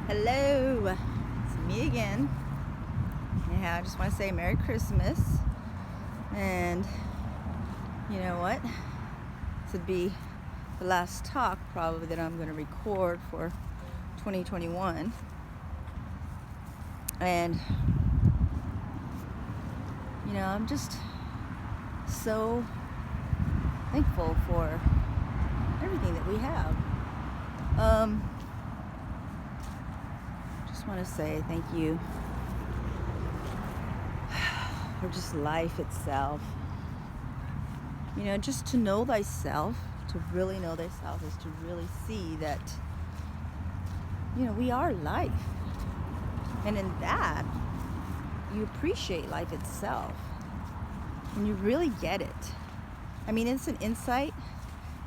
Hello, it's me again. Yeah, I just want to say Merry Christmas. And you know what? This would be the last talk probably that I'm going to record for 2021. And I'm just so thankful for everything that we have. Just want to say thank you for just life itself. Just to know thyself, to really know thyself is to really see that, we are life. And in that, you appreciate life itself. And you really get it. I mean, it's an insight,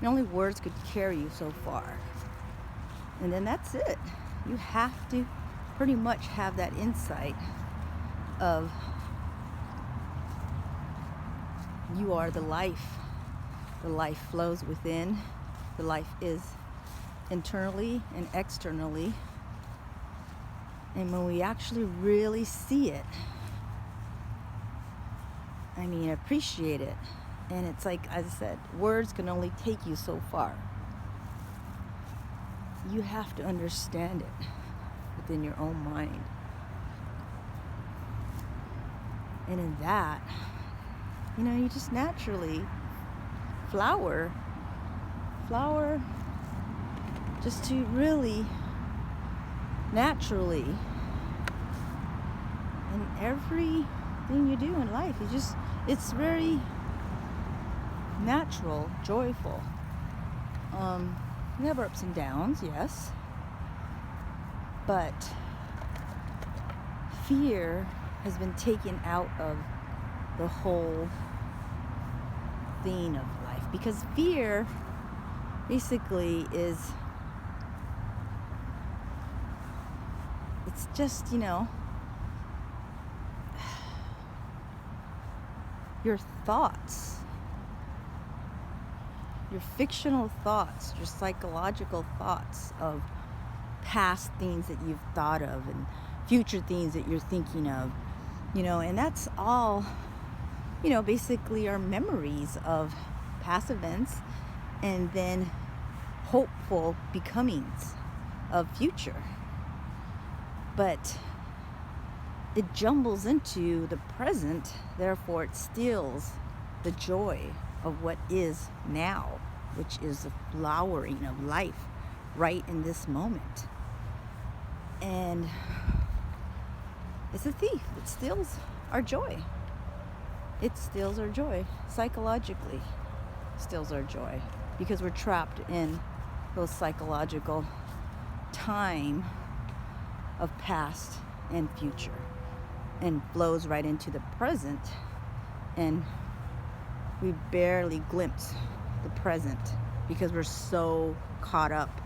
and only words could carry you so far. And then that's it. You have to pretty much have that insight of you are the life. The life flows within. The life is internally and externally. And when we actually really see it, appreciate it. And it's like, as I said, words can only take you so far. You have to understand it within your own mind. And in that, you just naturally flower just to really naturally in everything you do in life. It's very natural, joyful. We have our ups and downs, yes, but fear has been taken out of the whole thing of life, because fear basically is, it's just, your thoughts, your fictional thoughts, your psychological thoughts of past things that you've thought of and future things that you're thinking of, and that's all, basically our memories of past events and then hopeful becomings of future. But it jumbles into the present, therefore it steals the joy of what is now, which is the flowering of life right in this moment. And it's a thief. It steals our joy. It steals our joy. Psychologically steals our joy, because we're trapped in those psychological time of past and future, and flows right into the present, and we barely glimpse the present because we're so caught up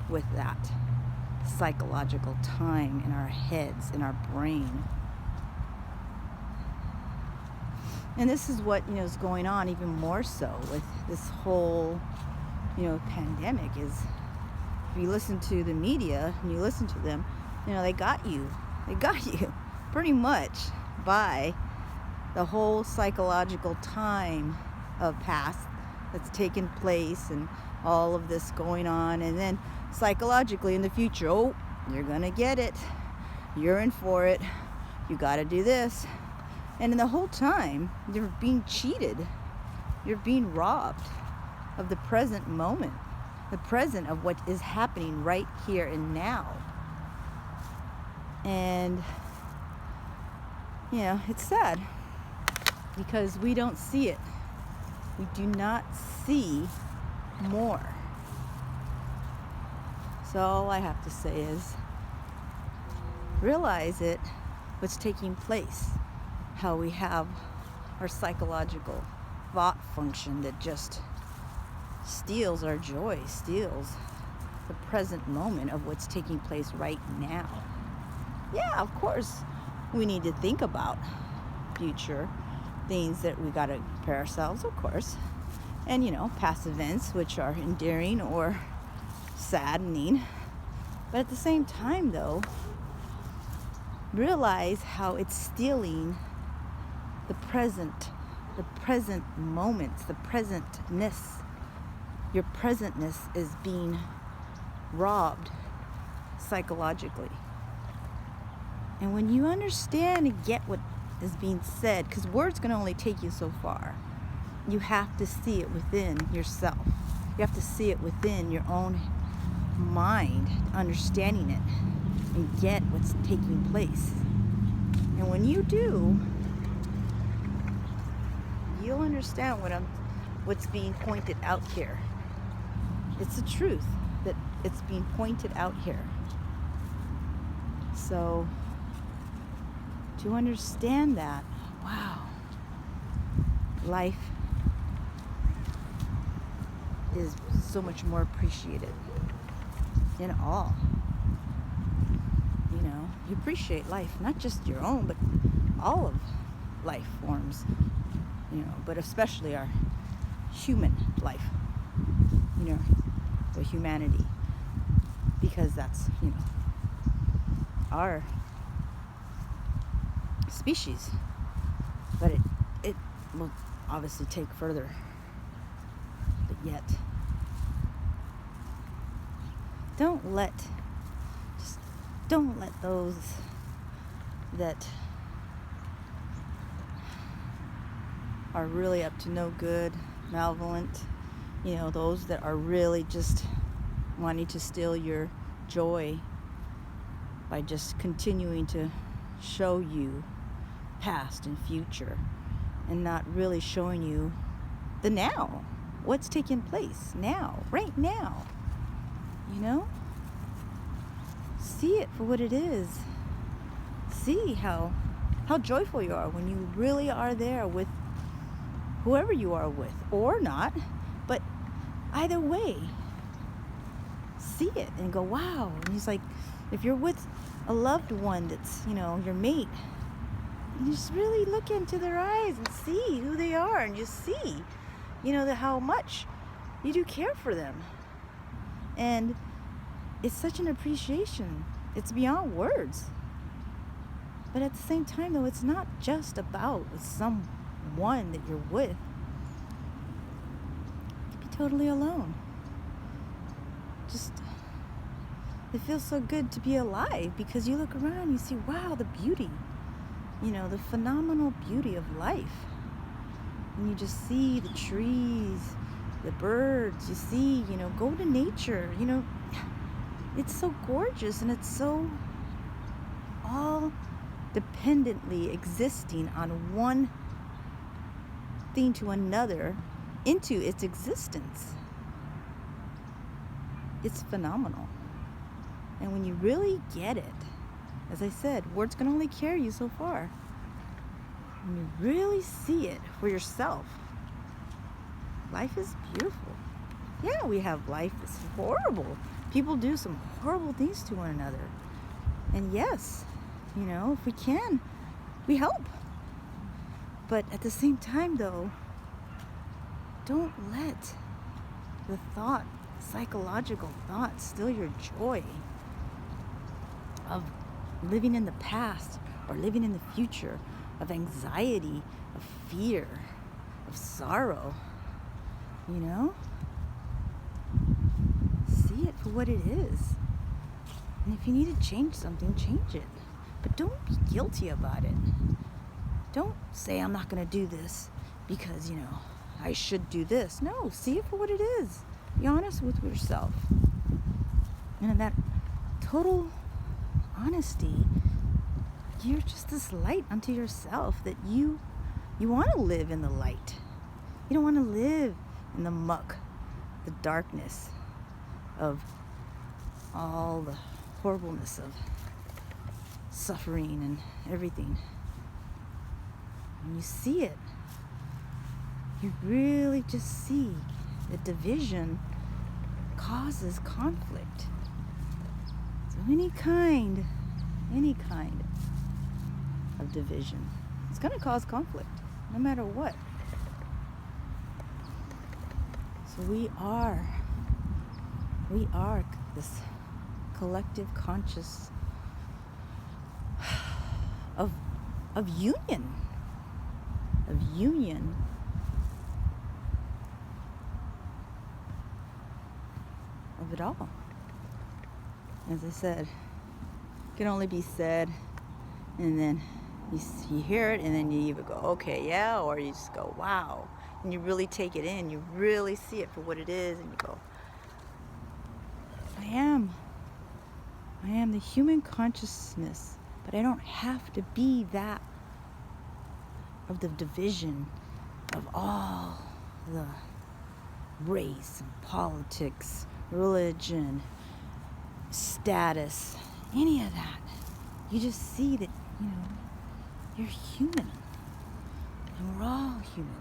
with that psychological time in our heads, in our brain. And this is what is going on even more so with this whole pandemic. Is if you listen to the media and you listen to them, they got you pretty much by the whole psychological time of past that's taken place and all of this going on. And then psychologically in the future, oh, you're gonna get it, you're in for it, you gotta do this. And in the whole time, you're being cheated, you're being robbed of the present moment, the present of what is happening right here and now. And it's sad because we don't see it. We do not see more. So all I have to say is realize it, what's taking place, how we have our psychological thought function that just steals our joy, steals the present moment of what's taking place right now. Yeah, of course, we need to think about future things that we got to prepare ourselves, of course. And, past events which are endearing or saddening. But at the same time, though, realize how it's stealing the present moments, the presentness. Your presentness is being robbed psychologically. And when you understand and get what is being said, because words can only take you so far, you have to see it within yourself. You have to see it within your own mind, understanding it, and get what's taking place. And when you do, you'll understand what's being pointed out here. It's the truth that it's being pointed out here. So to understand that, wow, life is so much more appreciated in all. You know, you appreciate life, not just your own, but all of life forms, you know, but especially our human life, you know, the humanity, because that's, you know, our species. But it will obviously take further, but yet don't let those that are really up to no good, malevolent, you know, those that are really just wanting to steal your joy by just continuing to show you past and future and not really showing you the now, what's taking place now, right now. You know, see it for what it is. See how joyful you are when you really are there with whoever you are with, or not, but either way, see it and go, wow. And he's like, if you're with a loved one that's, you know, your mate, you just really look into their eyes and see who they are, and just see, you know, how much you do care for them. And it's such an appreciation. It's beyond words. But at the same time, though, it's not just about someone that you're with. You could be totally alone. Just, it feels so good to be alive, because you look around and you see, wow, the beauty, you know, the phenomenal beauty of life. And you just see the trees, the birds, you see, you know, go to nature, you know, it's so gorgeous, and it's so all dependently existing on one thing to another into its existence. It's phenomenal. And when you really get it, as I said, words can only carry you so far. When you really see it for yourself, life is beautiful. Yeah, we have life that's horrible. People do some horrible things to one another. And yes, you know, if we can, we help. But at the same time, though, don't let the psychological thought, steal your joy of living in the past or living in the future, of anxiety, of fear, of sorrow. You know? See it for what it is. And if you need to change something, change it. But don't be guilty about it. Don't say, I'm not going to do this because, you know, I should do this. No, see it for what it is. Be honest with yourself. And in that total honesty, you're just this light unto yourself, that you want to live in the light. You don't want to live in the muck, the darkness of all the horribleness of suffering and everything. When you see it, you really just see that division causes conflict. So any kind of division, it's going to cause conflict, no matter what. So we are this collective conscious of of union, of union. Of it all. As I said, it can only be said, and then you hear it, and then you either go, okay, yeah, or you just go, wow, and you really take it in, you really see it for what it is, and you go, I am the human consciousness, but I don't have to be that of the division of all the race and politics, religion, status, any of that. You just see that, you're human. And we're all human.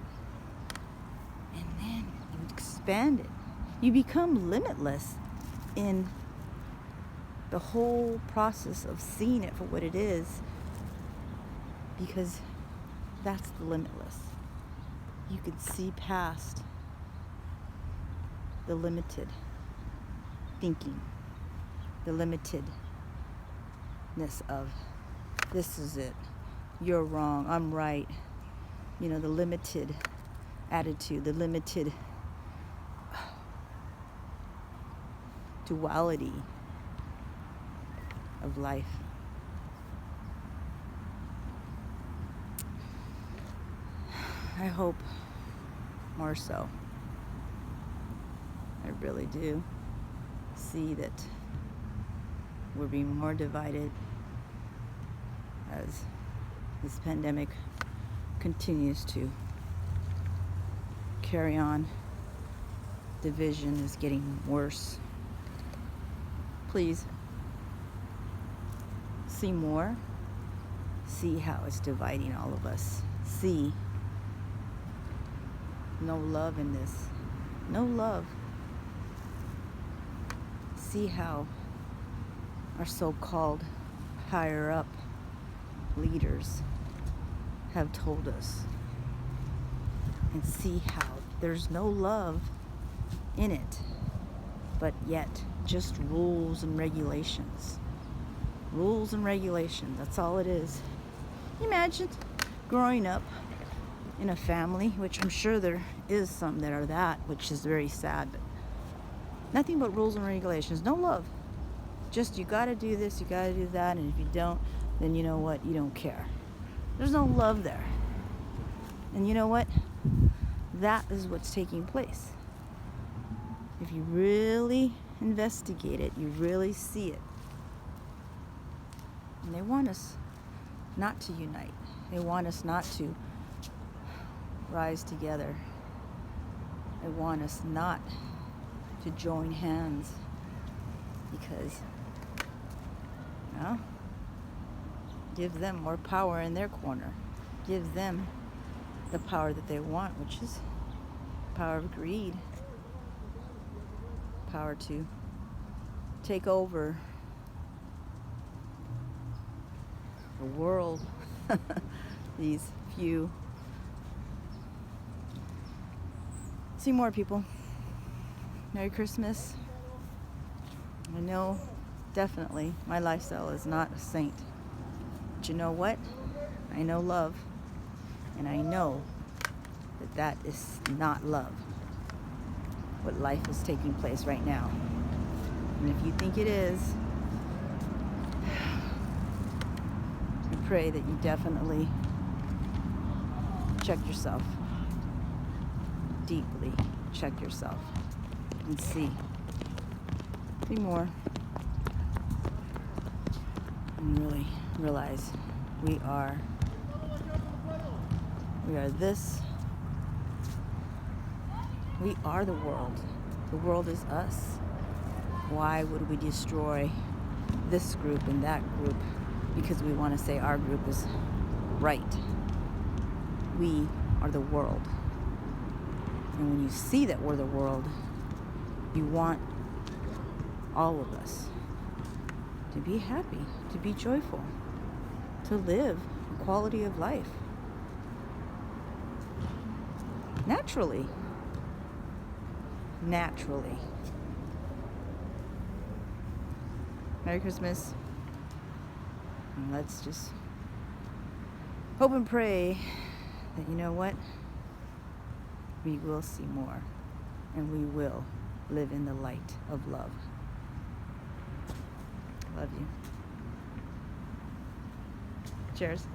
And then you expand it. You become limitless in the whole process of seeing it for what it is, because that's the limitless. You can see past the limited thinking, the limitedness of this is it, you're wrong, I'm right, the limited attitude, the limited duality of life. I hope more so. I really do see that we're being more divided as this pandemic continues to carry on. Division is getting worse. Please see more. See how it's dividing all of us. See no love in this. No love. See how our so-called higher up leaders have told us, and see how there's no love in it, but yet just rules and regulations. Rules and regulations, that's all it is. Imagine growing up in a family, which I'm sure there is some that are that, which is very sad, but nothing but rules and regulations, no love. Just you gotta do this, you gotta do that, and if you don't, then you know what, you don't care. There's no love there. And you know what? That is what's taking place. If you really investigate it, you really see it. And they want us not to unite. They want us not to rise together. They want us not to join hands, because give them more power in their corner. Give them the power that they want, which is power of greed. Power to take over the world. These few. See more people. Merry Christmas. I know definitely my lifestyle is not a saint. But you know what? I know love. And I know that that is not love. What life is taking place right now. And if you think it is, I pray that you definitely check yourself. Deeply check yourself and see more, and really realize we are this. We are the world. The world is us. Why would we destroy this group and that group because we want to say our group is right? We are the world. And when you see that we're the world, you want all of us to be happy, to be joyful, to live a quality of life. Naturally. Merry Christmas. And let's just hope and pray that, you know what, we will see more and we will live in the light of love. Love you. Cheers.